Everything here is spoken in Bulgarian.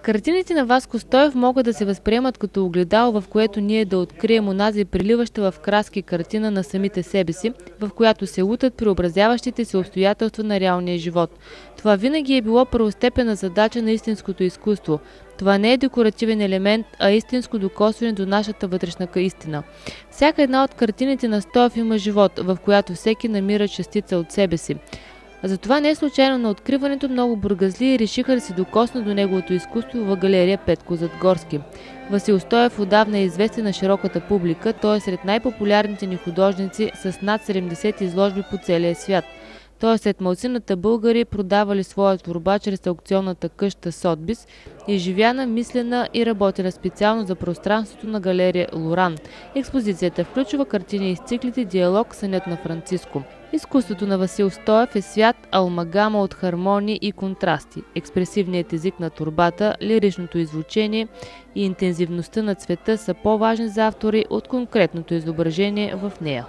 Картините на Васко Стоев могат да се възприемат като огледало, в което ние да открием онази приливаща в краски картина на самите себе си, в която се лутат преобразяващите се обстоятелства на реалния живот. Това винаги е било първостепенна задача на истинското изкуство. Това не е декоративен елемент, а истинско докосване до нашата вътрешна истина. Всяка една от картините на Стоев има живот, в която всеки намира частица от себе си. Затова не е случайно на откриването много бургазлии решиха да се докоснат до неговото изкуство в галерия Петко Задгорски. Васил Стоев отдавна е известен на широката публика, той е сред най-популярните ни художници с над 70 изложби по целия свят. Той е сред малцината българи, продавали своя творба чрез аукционната къща Сотбис, изживяна, мислена и работена специално за пространството на галерия Лоран. Експозицията включва картини из циклите «Диалог», «Сънят на Франциско». Изкуството на Васил Стоев е свят амалгама от хармонии и контрасти. Експресивният език на торбата, лиричното иззвучение и интензивността на цвета са по-важни за автори от конкретното изображение в нея.